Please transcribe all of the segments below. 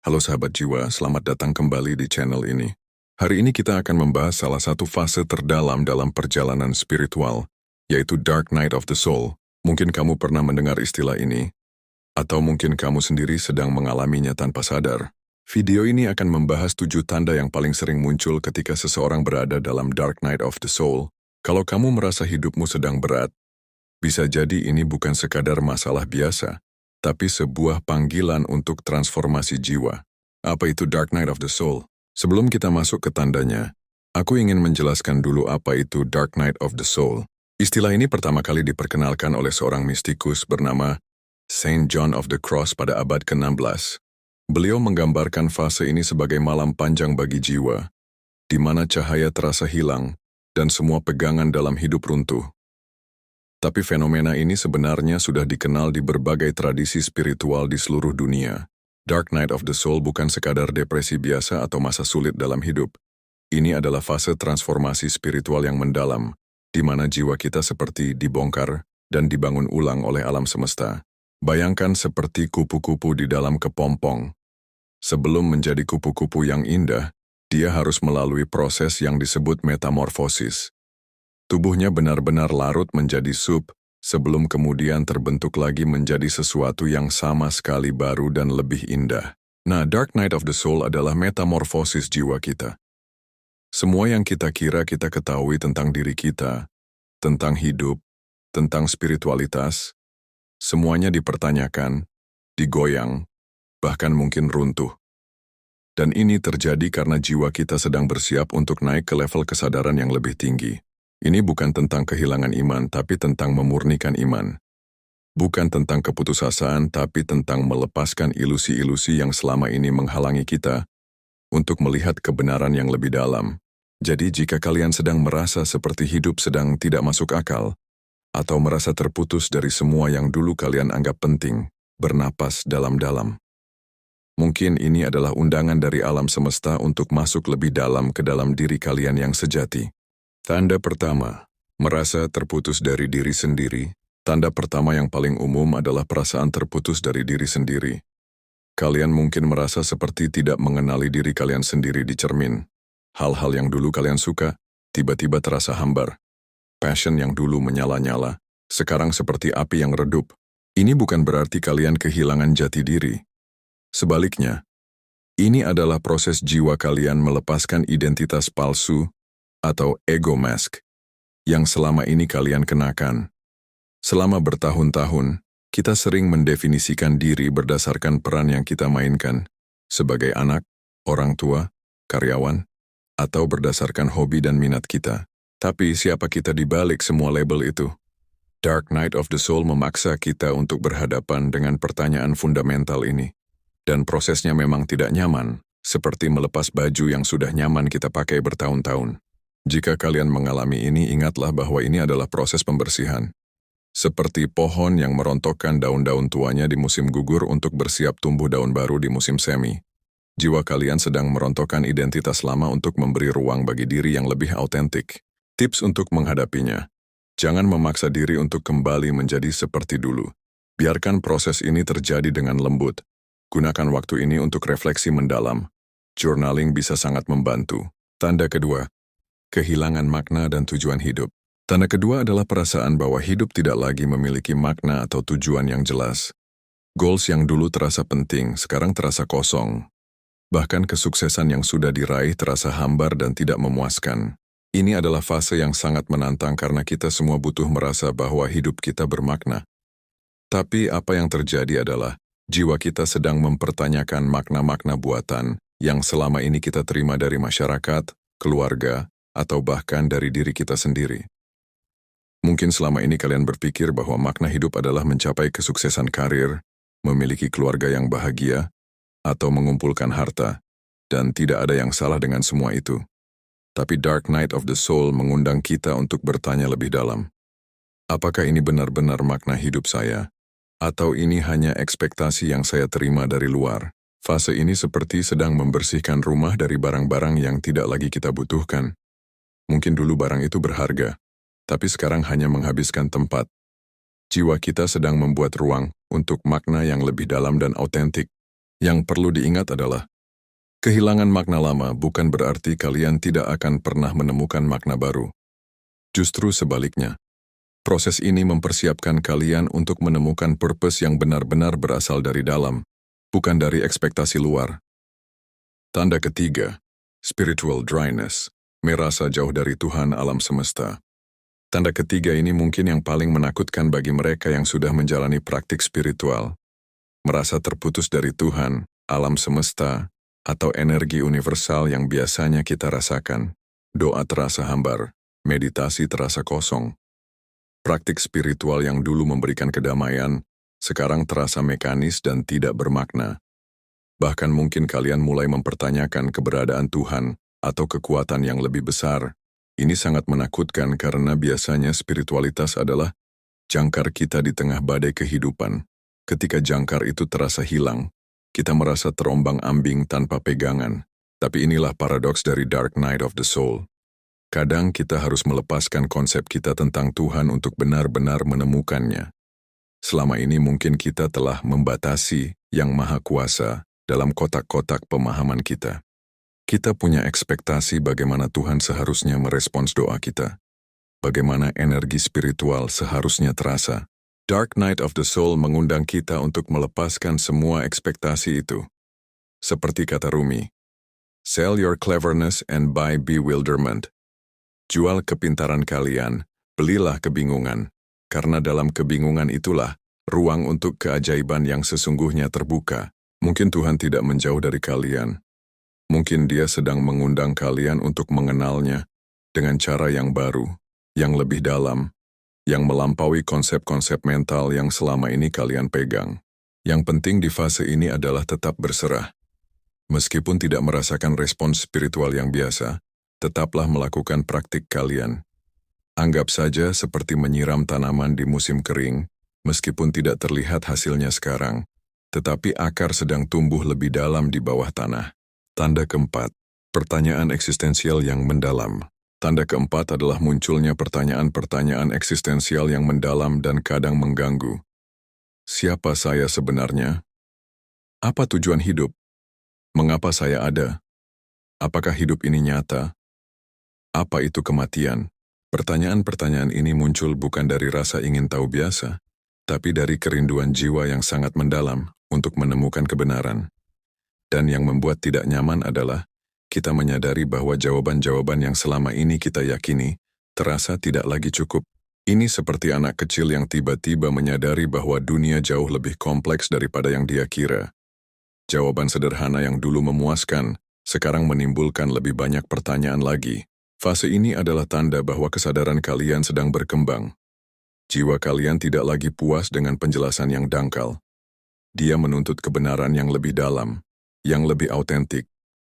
Halo sahabat jiwa, selamat datang kembali di channel ini. Hari ini kita akan membahas salah satu fase terdalam dalam perjalanan spiritual, yaitu Dark Night of the Soul. Mungkin kamu pernah mendengar istilah ini, atau mungkin kamu sendiri sedang mengalaminya tanpa sadar. Video ini akan membahas 7 tanda yang paling sering muncul ketika seseorang berada dalam Dark Night of the Soul. Kalau kamu merasa hidupmu sedang berat, bisa jadi ini bukan sekadar masalah biasa, tapi sebuah panggilan untuk transformasi jiwa. Apa itu Dark Night of the Soul? Sebelum kita masuk ke tandanya, aku ingin menjelaskan dulu apa itu Dark Night of the Soul. Istilah ini pertama kali diperkenalkan oleh seorang mistikus bernama Saint John of the Cross pada abad ke-16. Beliau menggambarkan fase ini sebagai malam panjang bagi jiwa, di mana cahaya terasa hilang dan semua pegangan dalam hidup runtuh. Tapi fenomena ini sebenarnya sudah dikenal di berbagai tradisi spiritual di seluruh dunia. Dark Night of the Soul bukan sekadar depresi biasa atau masa sulit dalam hidup. Ini adalah fase transformasi spiritual yang mendalam, di mana jiwa kita seperti dibongkar dan dibangun ulang oleh alam semesta. Bayangkan seperti kupu-kupu di dalam kepompong. Sebelum menjadi kupu-kupu yang indah, dia harus melalui proses yang disebut metamorfosis. Tubuhnya benar-benar larut menjadi sup, sebelum kemudian terbentuk lagi menjadi sesuatu yang sama sekali baru dan lebih indah. Nah, Dark Night of the Soul adalah metamorfosis jiwa kita. Semua yang kita kira kita ketahui tentang diri kita, tentang hidup, tentang spiritualitas, semuanya dipertanyakan, digoyang, bahkan mungkin runtuh. Dan ini terjadi karena jiwa kita sedang bersiap untuk naik ke level kesadaran yang lebih tinggi. Ini bukan tentang kehilangan iman, tapi tentang memurnikan iman. Bukan tentang keputusasaan, tapi tentang melepaskan ilusi-ilusi yang selama ini menghalangi kita untuk melihat kebenaran yang lebih dalam. Jadi jika kalian sedang merasa seperti hidup sedang tidak masuk akal, atau merasa terputus dari semua yang dulu kalian anggap penting, bernapas dalam-dalam. Mungkin ini adalah undangan dari alam semesta untuk masuk lebih dalam ke dalam diri kalian yang sejati. Tanda pertama, merasa terputus dari diri sendiri. Tanda pertama yang paling umum adalah perasaan terputus dari diri sendiri. Kalian mungkin merasa seperti tidak mengenali diri kalian sendiri di cermin. Hal-hal yang dulu kalian suka, tiba-tiba terasa hambar. Passion yang dulu menyala-nyala, sekarang seperti api yang redup. Ini bukan berarti kalian kehilangan jati diri. Sebaliknya, ini adalah proses jiwa kalian melepaskan identitas palsu atau ego mask yang selama ini kalian kenakan. Selama bertahun-tahun, kita sering mendefinisikan diri berdasarkan peran yang kita mainkan sebagai anak, orang tua, karyawan, atau berdasarkan hobi dan minat kita. Tapi siapa kita di balik semua label itu? Dark Night of the Soul memaksa kita untuk berhadapan dengan pertanyaan fundamental ini. Dan prosesnya memang tidak nyaman, seperti melepas baju yang sudah nyaman kita pakai bertahun-tahun. Jika kalian mengalami ini, ingatlah bahwa ini adalah proses pembersihan. Seperti pohon yang merontokkan daun-daun tuanya di musim gugur untuk bersiap tumbuh daun baru di musim semi. Jiwa kalian sedang merontokkan identitas lama untuk memberi ruang bagi diri yang lebih autentik. Tips untuk menghadapinya. Jangan memaksa diri untuk kembali menjadi seperti dulu. Biarkan proses ini terjadi dengan lembut. Gunakan waktu ini untuk refleksi mendalam. Journaling bisa sangat membantu. Tanda kedua, kehilangan makna dan tujuan hidup. Tanda kedua adalah perasaan bahwa hidup tidak lagi memiliki makna atau tujuan yang jelas. Goals yang dulu terasa penting, sekarang terasa kosong. Bahkan kesuksesan yang sudah diraih terasa hambar dan tidak memuaskan. Ini adalah fase yang sangat menantang karena kita semua butuh merasa bahwa hidup kita bermakna. Tapi apa yang terjadi adalah, jiwa kita sedang mempertanyakan makna-makna buatan yang selama ini kita terima dari masyarakat, keluarga, atau bahkan dari diri kita sendiri. Mungkin selama ini kalian berpikir bahwa makna hidup adalah mencapai kesuksesan karir, memiliki keluarga yang bahagia, atau mengumpulkan harta, dan tidak ada yang salah dengan semua itu. Tapi Dark Night of the Soul mengundang kita untuk bertanya lebih dalam. Apakah ini benar-benar makna hidup saya? Atau ini hanya ekspektasi yang saya terima dari luar? Fase ini seperti sedang membersihkan rumah dari barang-barang yang tidak lagi kita butuhkan. Mungkin dulu barang itu berharga, tapi sekarang hanya menghabiskan tempat. Jiwa kita sedang membuat ruang untuk makna yang lebih dalam dan autentik, Yang perlu diingat adalah, kehilangan makna lama bukan berarti kalian tidak akan pernah menemukan makna baru. Justru sebaliknya, proses ini mempersiapkan kalian untuk menemukan purpose yang benar-benar berasal dari dalam, bukan dari ekspektasi luar. Tanda ketiga, spiritual dryness, merasa jauh dari Tuhan alam semesta. Tanda ketiga ini mungkin yang paling menakutkan bagi mereka yang sudah menjalani praktik spiritual. Merasa terputus dari Tuhan, alam semesta, atau energi universal yang biasanya kita rasakan. Doa terasa hambar, meditasi terasa kosong. Praktik spiritual yang dulu memberikan kedamaian, sekarang terasa mekanis dan tidak bermakna. Bahkan mungkin kalian mulai mempertanyakan keberadaan Tuhan atau kekuatan yang lebih besar. Ini sangat menakutkan karena biasanya spiritualitas adalah jangkar kita di tengah badai kehidupan. Ketika jangkar itu terasa hilang, kita merasa terombang-ambing tanpa pegangan. Tapi inilah paradoks dari Dark Night of the Soul. Kadang kita harus melepaskan konsep kita tentang Tuhan untuk benar-benar menemukannya. Selama ini mungkin kita telah membatasi Yang Maha Kuasa dalam kotak-kotak pemahaman kita. Kita punya ekspektasi bagaimana Tuhan seharusnya merespons doa kita. Bagaimana energi spiritual seharusnya terasa. Dark Night of the Soul mengundang kita untuk melepaskan semua ekspektasi itu. Seperti kata Rumi, "Sell your cleverness and buy bewilderment." Jual kepintaran kalian, belilah kebingungan, karena dalam kebingungan itulah ruang untuk keajaiban yang sesungguhnya terbuka. Mungkin Tuhan tidak menjauh dari kalian. Mungkin Dia sedang mengundang kalian untuk mengenalnya dengan cara yang baru, yang lebih dalam, yang melampaui konsep-konsep mental yang selama ini kalian pegang. Yang penting di fase ini adalah tetap berserah. Meskipun tidak merasakan respons spiritual yang biasa, tetaplah melakukan praktik kalian. Anggap saja seperti menyiram tanaman di musim kering, meskipun tidak terlihat hasilnya sekarang, tetapi akar sedang tumbuh lebih dalam di bawah tanah. Tanda keempat, pertanyaan eksistensial yang mendalam. Tanda keempat adalah munculnya pertanyaan-pertanyaan eksistensial yang mendalam dan kadang mengganggu. Siapa saya sebenarnya? Apa tujuan hidup? Mengapa saya ada? Apakah hidup ini nyata? Apa itu kematian? Pertanyaan-pertanyaan ini muncul bukan dari rasa ingin tahu biasa, tapi dari kerinduan jiwa yang sangat mendalam untuk menemukan kebenaran. Dan yang membuat tidak nyaman adalah kita menyadari bahwa jawaban-jawaban yang selama ini kita yakini terasa tidak lagi cukup. Ini seperti anak kecil yang tiba-tiba menyadari bahwa dunia jauh lebih kompleks daripada yang dia kira. Jawaban sederhana yang dulu memuaskan, sekarang menimbulkan lebih banyak pertanyaan lagi. Fase ini adalah tanda bahwa kesadaran kalian sedang berkembang. Jiwa kalian tidak lagi puas dengan penjelasan yang dangkal. Dia menuntut kebenaran yang lebih dalam, yang lebih autentik.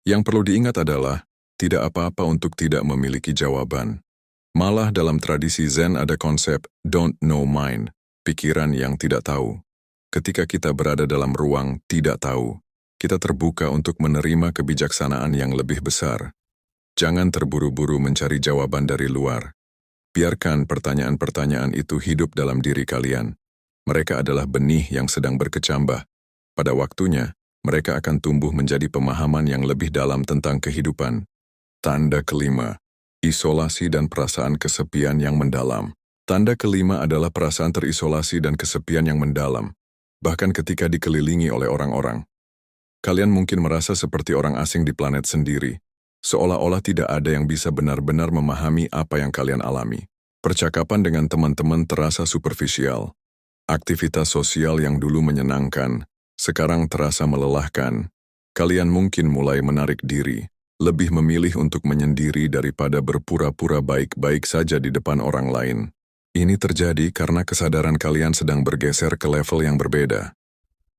Yang perlu diingat adalah, tidak apa-apa untuk tidak memiliki jawaban. Malah dalam tradisi Zen ada konsep don't know mind, pikiran yang tidak tahu. Ketika kita berada dalam ruang tidak tahu, kita terbuka untuk menerima kebijaksanaan yang lebih besar. Jangan terburu-buru mencari jawaban dari luar. Biarkan pertanyaan-pertanyaan itu hidup dalam diri kalian. Mereka adalah benih yang sedang berkecambah. Pada waktunya, mereka akan tumbuh menjadi pemahaman yang lebih dalam tentang kehidupan. Tanda kelima, isolasi dan perasaan kesepian yang mendalam. Tanda kelima adalah perasaan terisolasi dan kesepian yang mendalam, bahkan ketika dikelilingi oleh orang-orang. Kalian mungkin merasa seperti orang asing di planet sendiri, seolah-olah tidak ada yang bisa benar-benar memahami apa yang kalian alami. Percakapan dengan teman-teman terasa superficial. Aktivitas sosial yang dulu menyenangkan, sekarang terasa melelahkan. Kalian mungkin mulai menarik diri, lebih memilih untuk menyendiri daripada berpura-pura baik-baik saja di depan orang lain. Ini terjadi karena kesadaran kalian sedang bergeser ke level yang berbeda.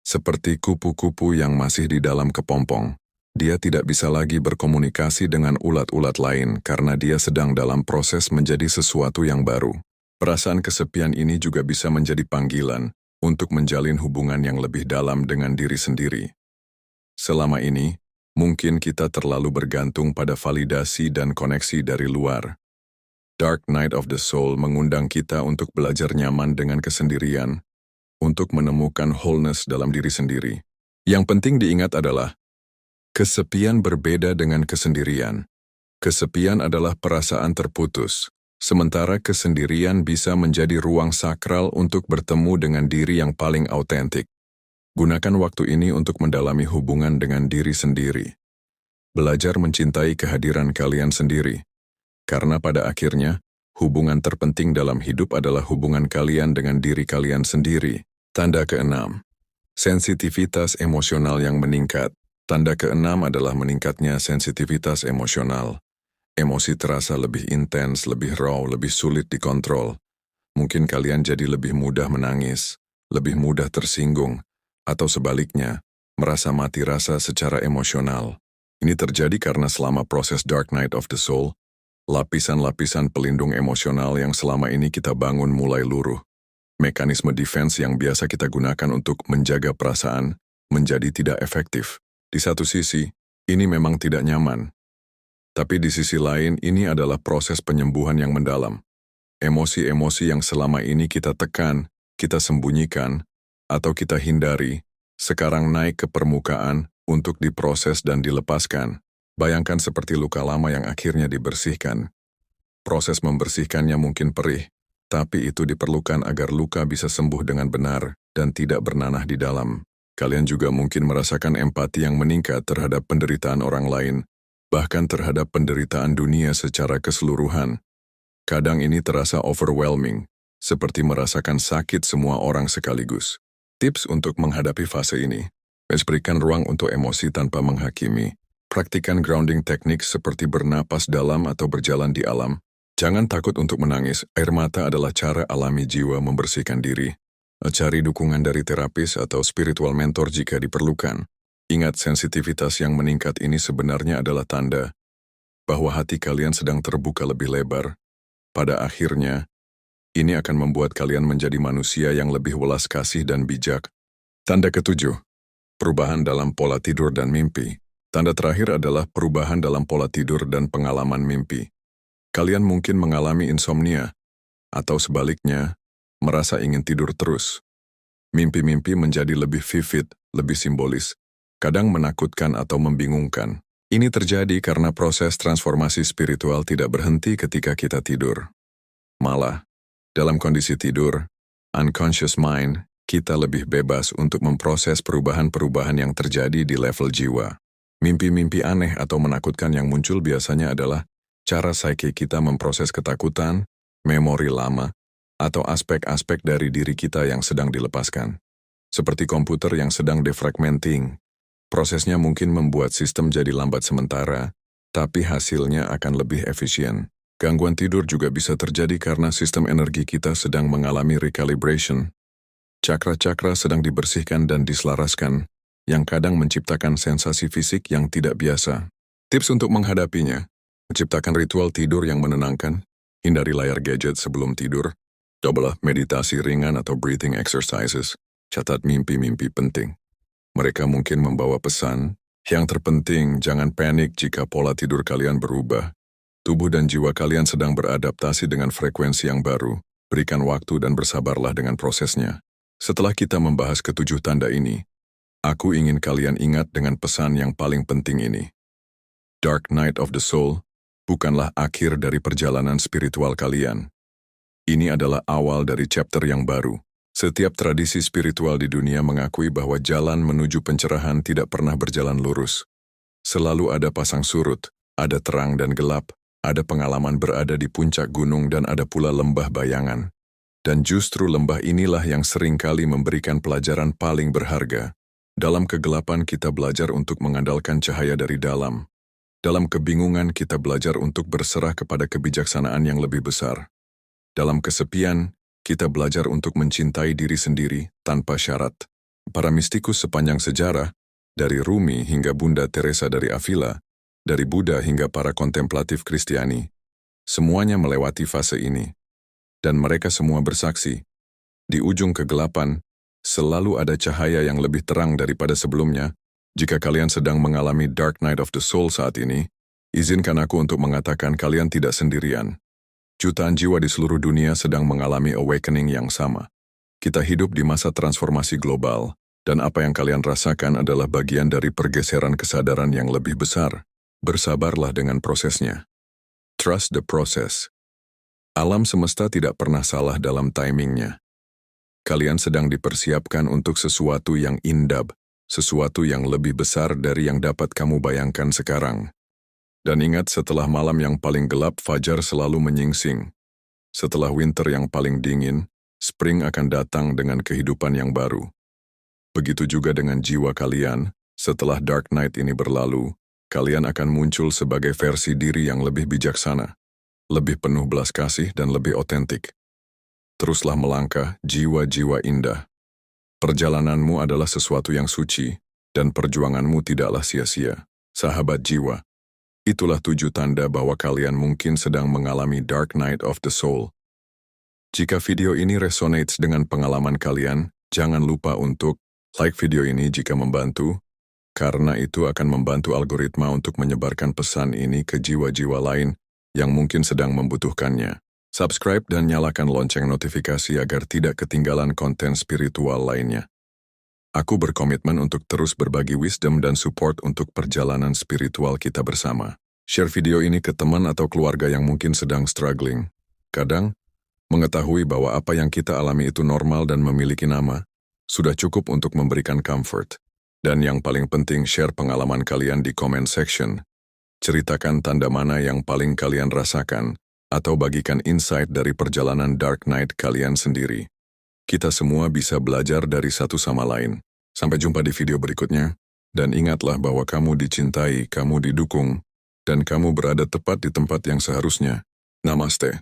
Seperti kupu-kupu yang masih di dalam kepompong. Dia tidak bisa lagi berkomunikasi dengan ulat-ulat lain karena dia sedang dalam proses menjadi sesuatu yang baru. Perasaan kesepian ini juga bisa menjadi panggilan untuk menjalin hubungan yang lebih dalam dengan diri sendiri. Selama ini, mungkin kita terlalu bergantung pada validasi dan koneksi dari luar. Dark Night of the Soul mengundang kita untuk belajar nyaman dengan kesendirian, untuk menemukan wholeness dalam diri sendiri. Yang penting diingat adalah, kesepian berbeda dengan kesendirian. Kesepian adalah perasaan terputus, sementara kesendirian bisa menjadi ruang sakral untuk bertemu dengan diri yang paling autentik. Gunakan waktu ini untuk mendalami hubungan dengan diri sendiri. Belajar mencintai kehadiran kalian sendiri. Karena pada akhirnya, hubungan terpenting dalam hidup adalah hubungan kalian dengan diri kalian sendiri. Tanda keenam, sensitivitas emosional yang meningkat. Tanda keenam adalah meningkatnya sensitivitas emosional. Emosi terasa lebih intens, lebih raw, lebih sulit dikontrol. Mungkin kalian jadi lebih mudah menangis, lebih mudah tersinggung, atau sebaliknya, merasa mati rasa secara emosional. Ini terjadi karena selama proses Dark Night of the Soul, lapisan-lapisan pelindung emosional yang selama ini kita bangun mulai luruh. Mekanisme defense yang biasa kita gunakan untuk menjaga perasaan menjadi tidak efektif. Di satu sisi, ini memang tidak nyaman. Tapi di sisi lain, ini adalah proses penyembuhan yang mendalam. Emosi-emosi yang selama ini kita tekan, kita sembunyikan, atau kita hindari, sekarang naik ke permukaan untuk diproses dan dilepaskan. Bayangkan seperti luka lama yang akhirnya dibersihkan. Proses membersihkannya mungkin perih, tapi itu diperlukan agar luka bisa sembuh dengan benar dan tidak bernanah di dalam. Kalian juga mungkin merasakan empati yang meningkat terhadap penderitaan orang lain, bahkan terhadap penderitaan dunia secara keseluruhan. Kadang ini terasa overwhelming, seperti merasakan sakit semua orang sekaligus. Tips untuk menghadapi fase ini. Berikan ruang untuk emosi tanpa menghakimi. Praktikan grounding teknik seperti bernapas dalam atau berjalan di alam. Jangan takut untuk menangis, air mata adalah cara alami jiwa membersihkan diri. Cari dukungan dari terapis atau spiritual mentor jika diperlukan. Ingat, sensitivitas yang meningkat ini sebenarnya adalah tanda bahwa hati kalian sedang terbuka lebih lebar. Pada akhirnya, ini akan membuat kalian menjadi manusia yang lebih welas kasih dan bijak. Tanda ketujuh, perubahan dalam pola tidur dan mimpi. Tanda terakhir adalah perubahan dalam pola tidur dan pengalaman mimpi. Kalian mungkin mengalami insomnia, atau sebaliknya, merasa ingin tidur terus. Mimpi-mimpi menjadi lebih vivid, lebih simbolis, kadang menakutkan atau membingungkan. Ini terjadi karena proses transformasi spiritual tidak berhenti ketika kita tidur. Malah, dalam kondisi tidur, unconscious mind, kita lebih bebas untuk memproses perubahan-perubahan yang terjadi di level jiwa. Mimpi-mimpi aneh atau menakutkan yang muncul biasanya adalah cara psyche kita memproses ketakutan, memori lama, atau aspek-aspek dari diri kita yang sedang dilepaskan. Seperti komputer yang sedang defragmenting. Prosesnya mungkin membuat sistem jadi lambat sementara, tapi hasilnya akan lebih efisien. Gangguan tidur juga bisa terjadi karena sistem energi kita sedang mengalami recalibration. Cakra-cakra sedang dibersihkan dan diselaraskan, yang kadang menciptakan sensasi fisik yang tidak biasa. Tips untuk menghadapinya: menciptakan ritual tidur yang menenangkan, hindari layar gadget sebelum tidur, cobalah meditasi ringan atau breathing exercises, catat mimpi-mimpi penting. Mereka mungkin membawa pesan, yang terpenting jangan panik jika pola tidur kalian berubah. Tubuh dan jiwa kalian sedang beradaptasi dengan frekuensi yang baru, berikan waktu dan bersabarlah dengan prosesnya. Setelah kita membahas ketujuh tanda ini, aku ingin kalian ingat dengan pesan yang paling penting ini. Dark Night of the Soul bukanlah akhir dari perjalanan spiritual kalian. Ini adalah awal dari chapter yang baru. Setiap tradisi spiritual di dunia mengakui bahwa jalan menuju pencerahan tidak pernah berjalan lurus. Selalu ada pasang surut, ada terang dan gelap, ada pengalaman berada di puncak gunung dan ada pula lembah bayangan. Dan justru lembah inilah yang seringkali memberikan pelajaran paling berharga. Dalam kegelapan kita belajar untuk mengandalkan cahaya dari dalam. Dalam kebingungan kita belajar untuk berserah kepada kebijaksanaan yang lebih besar. Dalam kesepian, kita belajar untuk mencintai diri sendiri tanpa syarat. Para mistikus sepanjang sejarah, dari Rumi hingga Bunda Teresa dari Avila, dari Buddha hingga para kontemplatif Kristiani, semuanya melewati fase ini. Dan mereka semua bersaksi, di ujung kegelapan, selalu ada cahaya yang lebih terang daripada sebelumnya. Jika kalian sedang mengalami Dark Night of the Soul saat ini, izinkan aku untuk mengatakan kalian tidak sendirian. Jutaan jiwa di seluruh dunia sedang mengalami awakening yang sama. Kita hidup di masa transformasi global, Dan apa yang kalian rasakan adalah bagian dari pergeseran kesadaran yang lebih besar. Bersabarlah dengan prosesnya. Trust the process. Alam semesta tidak pernah salah dalam timingnya. Kalian sedang dipersiapkan untuk sesuatu yang indah, sesuatu yang lebih besar dari yang dapat kamu bayangkan sekarang. Dan ingat, setelah malam yang paling gelap, fajar selalu menyingsing. Setelah winter yang paling dingin, spring akan datang dengan kehidupan yang baru. Begitu juga dengan jiwa kalian, setelah dark night ini berlalu, kalian akan muncul sebagai versi diri yang lebih bijaksana, lebih penuh belas kasih dan lebih otentik. Teruslah melangkah, jiwa-jiwa indah. Perjalananmu adalah sesuatu yang suci, dan perjuanganmu tidaklah sia-sia. Sahabat jiwa, itulah 7 tanda bahwa kalian mungkin sedang mengalami dark night of the soul. Jika video ini resonates dengan pengalaman kalian, jangan lupa untuk like video ini jika membantu, karena itu akan membantu algoritma untuk menyebarkan pesan ini ke jiwa-jiwa lain yang mungkin sedang membutuhkannya. Subscribe dan nyalakan lonceng notifikasi agar tidak ketinggalan konten spiritual lainnya. Aku berkomitmen untuk terus berbagi wisdom dan support untuk perjalanan spiritual kita bersama. Share video ini ke teman atau keluarga yang mungkin sedang struggling. Kadang, mengetahui bahwa apa yang kita alami itu normal dan memiliki nama, sudah cukup untuk memberikan comfort. Dan yang paling penting, share pengalaman kalian di comment section. Ceritakan tanda mana yang paling kalian rasakan, atau bagikan insight dari perjalanan dark night kalian sendiri. Kita semua bisa belajar dari satu sama lain. Sampai jumpa di video berikutnya, dan ingatlah bahwa kamu dicintai, kamu didukung, dan kamu berada tepat di tempat yang seharusnya. Namaste.